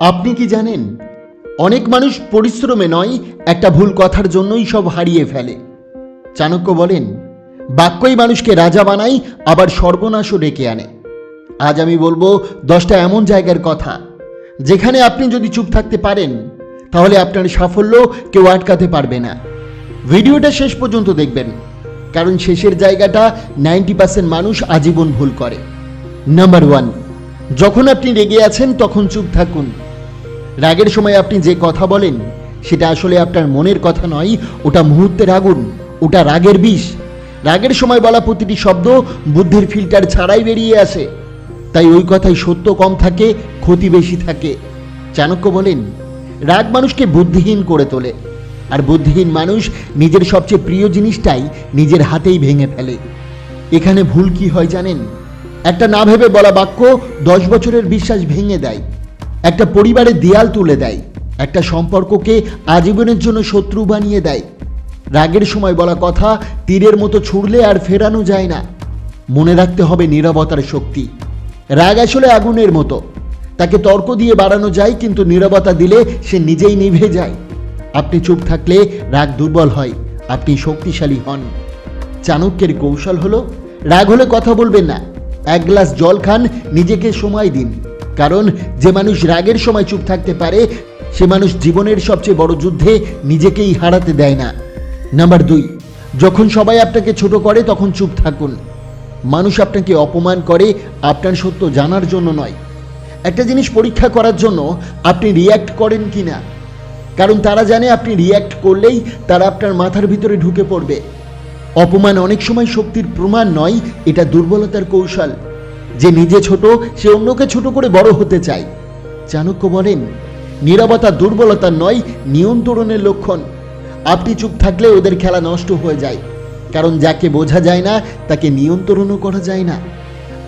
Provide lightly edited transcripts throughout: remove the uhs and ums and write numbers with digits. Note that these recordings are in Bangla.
আপনি কি জানেন, অনেক মানুষ পরিশ্রমে নয়, একটা ভুল কথার জন্যই সব হারিয়ে ফেলে। চাণক্য বলেন, বাক্যই মানুষকে রাজা বানায়, আবার সর্বনাশও ডেকে আনে। আজ আমি বলবো 10টা এমন জায়গার কথা, যেখানে আপনি যদি চুপ থাকতে পারেন, তাহলে আপনার সাফল্য কেউ আটকাতে পারবে না। ভিডিওটা শেষ পর্যন্ত দেখবেন, কারণ শেষের জায়গাটা 90% মানুষ আজীবন ভুল করে। নাম্বার 1, যখন আপনি রেগে আছেন তখন চুপ থাকুন। রাগের সময় আপনি যে কথা বলেন, সেটা আসলে আপনার মনের কথা নয়, ওটা মুহূর্তের আগুন, ওটা রাগের বিষ। রাগের সময় বলা প্রতিটি শব্দ বুদ্ধির ফিল্টার ছাড়াই বেরিয়ে আসে। তাই ওই কথায় সত্য কম থাকে, ক্ষতি বেশি থাকে। চাণক্য বলেন, রাগ মানুষকে বুদ্ধিহীন করে তোলে, আর বুদ্ধিহীন মানুষ নিজের সবচেয়ে প্রিয় জিনিসটাই নিজের হাতেই ভেঙে ফেলে। এখানে ভুল কি হয় জানেন? একটা না ভেবে বলা বাক্য 10 বছরের বিশ্বাস ভেঙে দেয়, একটা পরিবারের দেয়াল তুলে দেয়, একটা সম্পর্ককে আজীবনের জন্য শত্রু বানিয়ে দেয়। রাগের সময় বলা কথা তীরের মতো ছুড়লে আর ফেরানো যায় না। মনে রাখতে হবে নীরবতার শক্তি। রাগ আসলে আগুনের মতো, তাকে তর্ক দিয়ে বাড়ানো যায়, কিন্তু নীরবতা দিলে সে নিজেই নিভে যায়। আপনি চুপ থাকলে রাগ দুর্বল হয়, আপনি শক্তিশালী হন। চাণক্যের কৌশল হলো, রাগ হলে কথা বলবেন না, এক গ্লাস জল খান, নিজেকে সময় দিন। কারণ যে মানুষ রাগের সময় চুপ থাকতে পারে, সে মানুষ জীবনের সবচেয়ে বড় যুদ্ধে নিজেকেই হারাতে দেয় না। নাম্বার 2, যখন সবাই আপনাকে ছোট করে তখন চুপ থাকুন। মানুষ আপনাকে অপমান করে আপনার সত্য জানার জন্য নয়, একটা জিনিস পরীক্ষা করার জন্য আপনি রিয়্যাক্ট করেন কি না। কারণ তারা জানে আপনি রিয়্যাক্ট করলেই তারা আপনার মাথার ভিতরে ঢুকে পড়বে। অপমান অনেক সময় শক্তির প্রমাণ নয়, এটা দুর্বলতার কৌশল। যে নিজে ছোট, সে অন্যকে ছোট করে বড় হতে চায়। চাণক্য বলেন, নীরবতা দুর্বলতা নয়, নিয়ন্ত্রণের লক্ষণ। আপনি চুপ থাকলে ওদের খেলা নষ্ট হয়ে যায়, কারণ যাকে বোঝা যায় না তাকে নিয়ন্ত্রণও করা যায় না।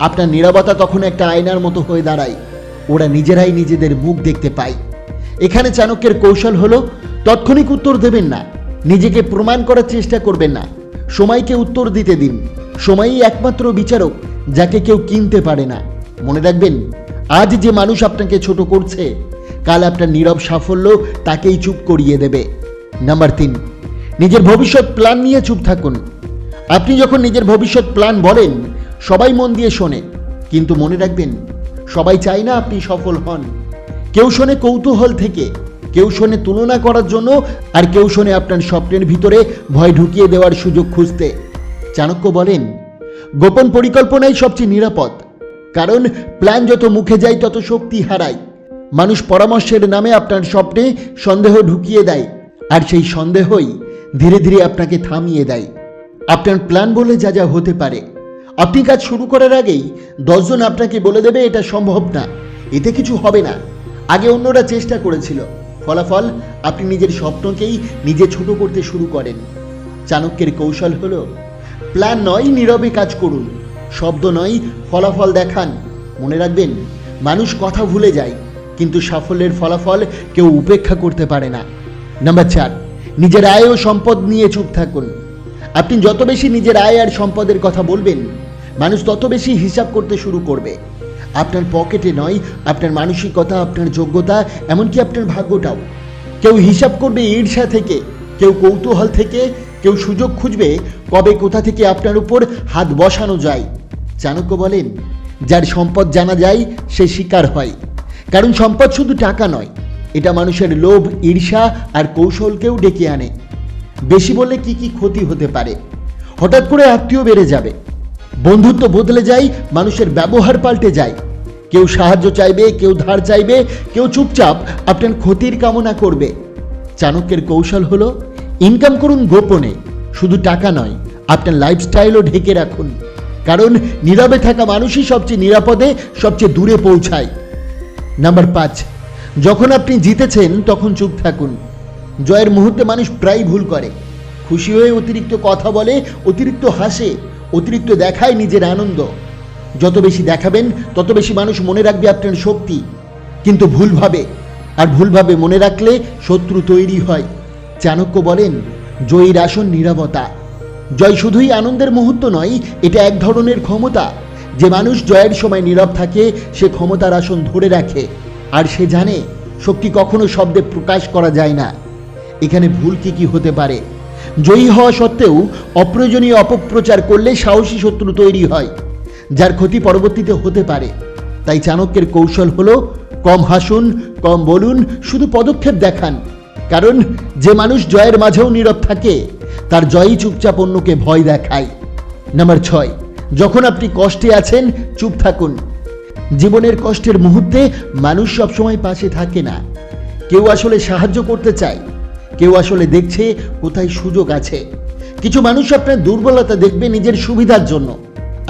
আপনার নীরবতা তখন একটা আয়নার মতো হয়ে দাঁড়ায়, ওরা নিজেরাই নিজেদের মুখ দেখতে পায়। এখানে চাণক্যের কৌশল হলো, তাৎক্ষণিক উত্তর দেবেন না, নিজেকে প্রমাণ করার চেষ্টা করবেন না, সময়কে উত্তর দিতে দিন। সময়ই একমাত্র বিচারক, যাকে কেউ কিনতে পারে না। মনে রাখবেন, আজ যে মানুষ আপনাকে ছোট করছে, কাল আপনার নীরব সাফল্য তাকেই চুপ করিয়ে দেবে। নাম্বার 3, নিজের ভবিষ্যৎ প্ল্যান নিয়ে চুপ থাকুন। আপনি যখন নিজের ভবিষ্যৎ প্ল্যান বলেন, সবাই মন দিয়ে শোনে, কিন্তু মনে রাখবেন, সবাই চায় না আপনি সফল হন। কেউ শোনে কৌতূহল থেকে, কেউ শোনে তুলনা করার জন্য, আর কেউ শোনে আপনার স্বপ্নের ভিতরে ভয় ঢুকিয়ে দেওয়ার সুযোগ খুঁজতে। চাণক্য বলেন, গোপন পরিকল্পনাই সবচেয়ে নিরাপদ, কারণ প্ল্যান যত মুখে যায় তত শক্তি হারায়। মানুষ পরামর্শের নামে আপনার স্বপ্নে সন্দেহ ঢুকিয়ে দেয়, আর সেই সন্দেহই ধীরে ধীরে আপনাকে থামিয়ে দেয়। আপনার প্ল্যান বলে যা যা হতে পারে, আপনি কাজ শুরু করার আগেই 10 জন আপনাকে বলে দেবে এটা সম্ভব না, এতে কিছু হবে না, আগে অন্যরা চেষ্টা করেছিল। ফলাফল, আপনি নিজের স্বপ্নকেই নিজে ছোট করতে শুরু করেন। চাণক্যের কৌশল হলো, প্ল্যান নয়, নীরবে কাজ করুন, শব্দ নয়, ফলাফল দেখান। মনে রাখবেন, মানুষ কথা ভুলে যায়, কিন্তু সাফল্যের ফলাফল কেউ উপেক্ষা করতে পারে না। নাম্বার 4, নিজের আয় ও সম্পদ নিয়ে চুপ থাকুন। আপনি যত বেশি নিজের আয় আর সম্পদের কথা বলবেন, মানুষ তত বেশি হিসাব করতে শুরু করবে। আপনার পকেটে নয়, আপনার মানসিকতা, আপনার যোগ্যতা, এমনকি আপনার ভাগ্যটাও। কেউ হিসাব করবে ঈর্ষা থেকে, কেউ কৌতূহল থেকে, কেউ সুযোগ খুঁজবে কবে কোথা থেকে আপনার উপর হাত বসানো যায়। চাণক্য বলেন, যার সম্পদ জানা যায় সে শিকার হয়। কারণ সম্পদ শুধু টাকা নয়, এটা মানুষের লোভ, ঈর্ষা আর কৌশলকেও ডেকে আনে। বেশি বললে কি কি ক্ষতি হতে পারে? হঠাৎ করে আত্মীয় বেড়ে যাবে, বন্ধুত্ব বদলে যায়, মানুষের ব্যবহার পাল্টে যায়। কেউ সাহায্য চাইবে, কেউ ধার চাইবে, কেউ চুপচাপ আপনার ক্ষতির কামনা করবে। চাণক্যের কৌশল হলো, ইনকাম করুন গোপনে, শুধু টাকা নয়, আপনার লাইফস্টাইলও ঢেকে রাখুন। কারণ নীরবে থাকা মানুষই সবচেয়ে নিরাপদে, সবচেয়ে দূরে পৌঁছায়। নাম্বার 5, যখন আপনি জিতেছেন তখন চুপ থাকুন। জয়ের মুহূর্তে মানুষ প্রায় ভুল করে, খুশি হয়ে অতিরিক্ত কথা বলে, অতিরিক্ত হাসে, অতিরিক্ত দেখায় নিজের আনন্দ। যত বেশি দেখাবেন তত বেশি মানুষ মনে রাখবে আপনার শক্তি, কিন্তু ভুলভাবে, আর ভুলভাবে মনে রাখলে শত্রু তৈরি হয়। চাণক্য বলেন, জয়ীর আসন নীরবতা। জয় শুধুই আনন্দের মুহূর্ত নয়, এটা এক ধরনের ক্ষমতা। যে মানুষ জয়ের সময় নীরব থাকে, সে ক্ষমতার আসন ধরে রাখে, আর সে জানে শক্তি কখনো শব্দে প্রকাশ করা যায় না। এখানে ভুল কি হতে পারে? জয়ী হওয়া সত্ত্বেও অপ্রয়োজনীয় অপপ্রচার করলে সাহসী শত্রু তৈরি হয়, যার ক্ষতি পরবর্তীতে হতে পারে। তাই চাণক্যের কৌশল হলো কম হাসুন, কম বলুন, শুধু পদক্ষেপ দেখান। কারণ যে মানুষ জয়ের মাঝেও নীরব থাকে, তার জয়ই চুপচাপ অন্যকে ভয় দেখায়। নাম্বার 6, যখন আপনি কষ্টে আছেন চুপ থাকুন। জীবনের কষ্টের মুহূর্তে মানুষ সবসময় পাশে থাকে না। কেউ আসলে সাহায্য করতে চায়, কেউ আসলে দেখছে কোথায় সুযোগ আছে। কিছু মানুষ আপনার দুর্বলতা দেখবে নিজের সুবিধার জন্য।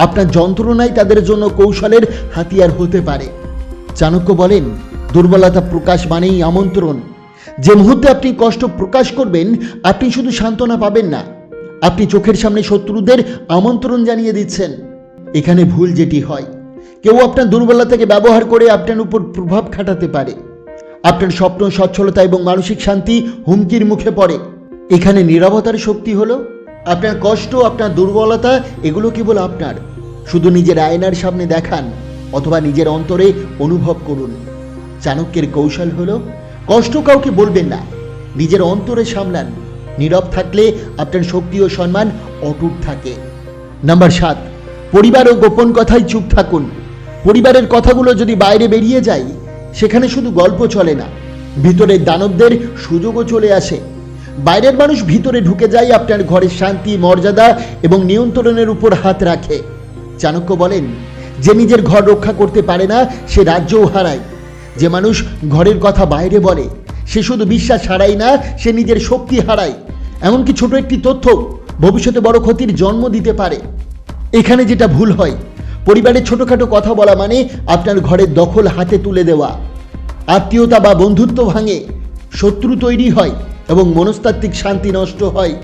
আপনার যন্ত্রণাই তাদের জন্য কৌশলের হাতিয়ার হতে পারে। চাণক্য বলেন, দুর্বলতা প্রকাশ মানেই আমন্ত্রণ। যে মুহূর্তে আপনি কষ্ট প্রকাশ করবেন, আপনি শুধু সান্ত্বনা পাবেন না, আপনি চোখের সামনে শত্রুদের আমন্ত্রণ জানিয়ে দিচ্ছেন। এখানে ভুল যেটি হয়, কেউ আপনার দুর্বলতাকে ব্যবহার করে আপনার উপর প্রভাব খাটাতে পারে। আপনার স্বপ্ন, সচ্ছলতা এবং মানসিক শান্তি হুমকির মুখে পড়ে। এখানে নীরবতার শক্তি হলো আপনার কষ্ট, আপনার দুর্বলতা এগুলো কেবল আপনার। শুধু নিজের আয়নার সামনে দেখান অথবা নিজের অন্তরে অনুভব করুন। চাণক্যের কৌশল হলো কষ্ট কাউকে বলবেন না, নিজের অন্তরে সামলান। নীরব থাকলে আপনার শক্তি ও সম্মান অটুট থাকে। নাম্বার 7, পরিবার ও গোপন কথায় চুপ থাকুন। পরিবারের কথাগুলো যদি বাইরে বেরিয়ে যায়, সেখানে শুধু গল্প চলে না, ভিতরের দানবদের সুযোগও চলে আসে। বাইরের মানুষ ভিতরে ঢুকে যায়, আপনার ঘরের শান্তি, মর্যাদা এবং নিয়ন্ত্রণের উপর হাত রাখে। চাণক্য বলেন, যে নিজের ঘর রক্ষা করতে পারে না সে রাজ্যও হারায়। যে মানুষ ঘরের কথা বাইরে বলে, সে শুধু বিশ্বাস হারায় না, সে নিজের শক্তি হারায়। এমনকি ছোট একটি তথ্য ভবিষ্যতে বড় ক্ষতির জন্ম দিতে পারে। এখানে যেটা ভুল হয়, পরিবারের ছোটখাটো কথা বলা মানে আপনার ঘরের দখল হাতে তুলে দেওয়া। আত্মীয়তা বা বন্ধুত্ব ভাঙে, শত্রু তৈরি হয় এবং মনস্তাত্ত্বিক শান্তি নষ্ট হয়।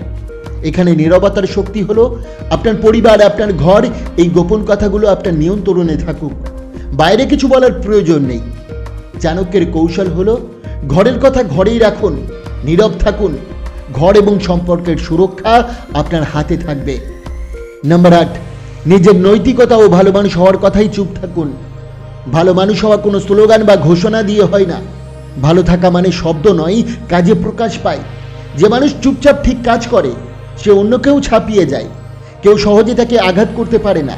এখানে নীরবতার শক্তি হলো আপনার পরিবার, আপনার ঘর, এই গোপন কথাগুলো আপনার নিয়ন্ত্রণে থাকুক। বাইরে কিছু বলার প্রয়োজন নেই। চাণক্যের কৌশল হলো ঘরের কথা ঘরেই রাখুন, নীরব থাকুন। ঘর এবং সম্পর্কের সুরক্ষা আপনার হাতে থাকবে। নাম্বার 8, নিজের নৈতিকতা ও ভালো মানুষ হওয়ার কথাই চুপ থাকুন। ভালো মানুষ হওয়া কোনো স্লোগান বা ঘোষণা দিয়ে হয় না। ভালো থাকা মানে শব্দ নয়, কাজে প্রকাশ পায়। যে মানুষ চুপচাপ ঠিক কাজ করে, সে অন্যকেও ছাপিয়ে যায়। কেউ সহজে তাকে আঘাত করতে পারে না।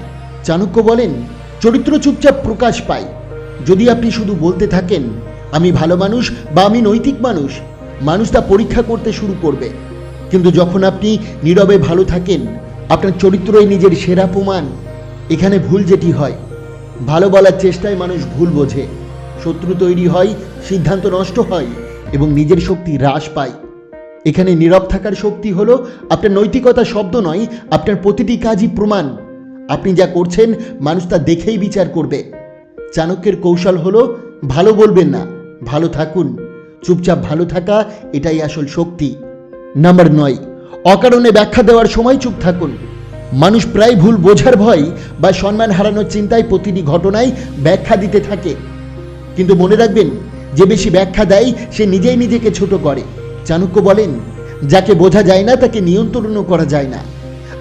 চাণক্য বলেন, চরিত্র চুপচাপ প্রকাশ পায়। যদি আপনি শুধু বলতে থাকেন আমি ভালো মানুষ বা আমি নৈতিক মানুষ, মানুষ তা পরীক্ষা করতে শুরু করবে। কিন্তু যখন আপনি নীরবে ভালো থাকেন, আপনার চরিত্রই নিজের সেরা প্রমাণ। এখানে ভুল যেটি হয়, ভালো বলার চেষ্টায় মানুষ ভুল বোঝে, শত্রু তৈরি হয়, সিদ্ধান্ত নষ্ট হয় এবং নিজের শক্তি হ্রাস পায়। এখানে নীরব থাকার শক্তি হলো আপনার নৈতিকতা শব্দ নয়, আপনার প্রতিটি কাজই প্রমাণ। আপনি যা করছেন মানুষ তা দেখেই বিচার করবে। চাণক্যের কৌশল হলো ভালো বলবেন না, ভালো থাকুন। চুপচাপ ভালো থাকা, এটাই আসল শক্তি। নাম্বার 9, অকারণে ব্যাখ্যা দেওয়ার সময় চুপ থাকুন। মানুষ প্রায় ভুল বোঝার ভয় বা সম্মান হারানোর চিন্তায় প্রতিটি ঘটনায় ব্যাখ্যা দিতে থাকে। কিন্তু মনে রাখবেন, যে বেশি ব্যাখ্যা দেয় সে নিজেই নিজেকে ছোট করে। চাণক্য বলেন, যাকে বোঝা যায় না তাকে নিয়ন্ত্রণও করা যায় না।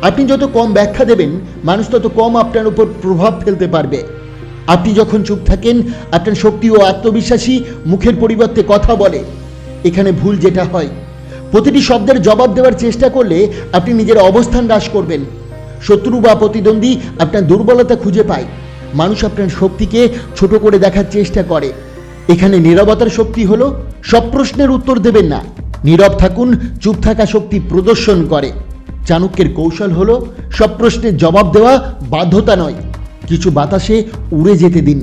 আপনি যত কম ব্যাখ্যা দেবেন, মানুষ তত কম আপনার উপর প্রভাব ফেলতে পারবে। আপনি যখন চুপ থাকেন, আপনার শক্তি ও আত্মবিশ্বাসী মুখের পরিবর্তে কথা বলে। এখানে ভুল যেটা হয়, প্রতিটি শব্দের জবাব দেওয়ার চেষ্টা করলে আপনি নিজের অবস্থান হ্রাস করবেন। শত্রু বা প্রতিদ্বন্দ্বী আপনার দুর্বলতা খুঁজে পায়। মানুষ আপনার শক্তিকে ছোট করে দেখার চেষ্টা করে। এখানে নীরবতার শক্তি হলো সব প্রশ্নের উত্তর দেবেন না, নীরব থাকুন। চুপ থাকা শক্তি প্রদর্শন করে। চাণক্যের কৌশল হলো সব প্রশ্নের জবাব দেওয়া বাধ্যতা নয়, কিছু বাতাসে উড়ে যেতে দিন।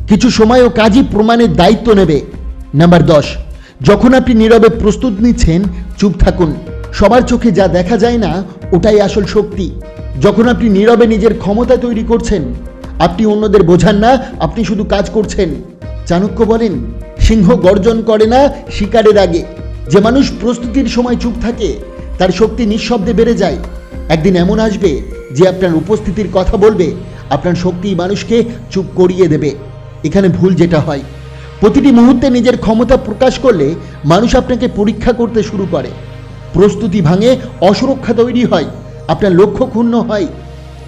কিছু সময় ও কাজই প্রমাণের দায়িত্ব নেবে। নাম্বার 10, যখন আপনি নীরবে প্রস্তুত নিচ্ছেন চুপ থাকুন। সবার চোখে যা দেখা যায় না ওটাই আসল শক্তি। যখন আপনি নীরবে নিজের ক্ষমতা তৈরি করছেন, আপনি অন্যদের বোঝান না, আপনি শুধু কাজ করছেন। চাণক্য বলেন, সিংহ গর্জন করে না শিকারের আগে। যে মানুষ প্রস্তুতির সময় চুপ থাকে, তার শক্তি নিঃশব্দে বেড়ে যায়। একদিন এমন আসবে যে আপনার উপস্থিতির কথা বলবে, আপনার শক্তি মানুষকে চুপ করিয়ে দেবে। এখানে ভুল যেটা হয়, প্রতিটি মুহূর্তে নিজের ক্ষমতা প্রকাশ করলে মানুষ আপনাকে পরীক্ষা করতে শুরু করে। প্রস্তুতি ভাঙে, অসুরক্ষা তৈরি হয়, আপনার লক্ষ্য ক্ষুণ্ণ হয়।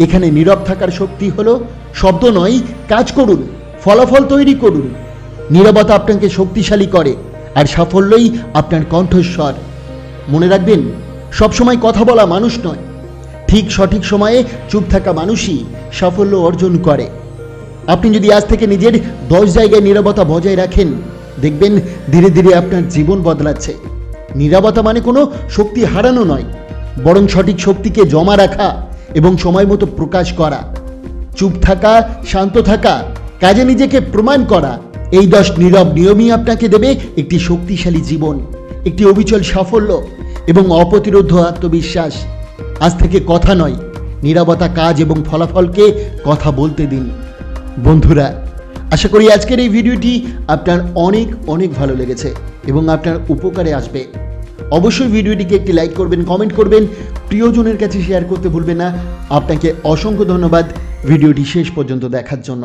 এখানে নীরব থাকার শক্তি হলো শব্দ নয়, কাজ করুন, ফলাফল তৈরি করুন। নীরবতা আপনাকে শক্তিশালী করে, আর সাফল্যই আপনার কণ্ঠস্বর। মনে রাখবেন, সবসময় কথা বলা মানুষ নয়, ঠিক সঠিক সময়ে চুপ থাকা মানুষই সাফল্য অর্জন করে। আপনি যদি আজ থেকে নিজের 10 জায়গায় নীরবতা বজায় রাখেন, দেখবেন ধীরে ধীরে আপনার জীবন বদলাচ্ছে। নীরবতা মানে কোনো শক্তি হারানো নয়, বরং সঠিক শক্তিকে জমা রাখা এবং সময় মতো প্রকাশ করা। চুপ থাকা, শান্ত থাকা, কাজে নিজেকে প্রমাণ করা, এই 10 নীরব নিয়মই আপনাকে দেবে একটি শক্তিশালী জীবন, একটি অবিচল সাফল্য এবং অপ্রতিরোধ্য আত্মবিশ্বাস। আজ থেকে কথা নয়, নীরবতা, কাজ এবং ফলাফলকে কথা বলতে দিন। বন্ধুরা, আশা করি আজকের এই ভিডিওটি আপনার অনেক অনেক ভালো লেগেছে এবং আপনার উপকারে আসবে। অবশ্যই ভিডিওটিকে একটি লাইক করবেন, কমেন্ট করবেন, প্রিয়জনের কাছে শেয়ার করতে ভুলবেন না। আপনাকে অসংখ্য ধন্যবাদ ভিডিওটি শেষ পর্যন্ত দেখার জন্য।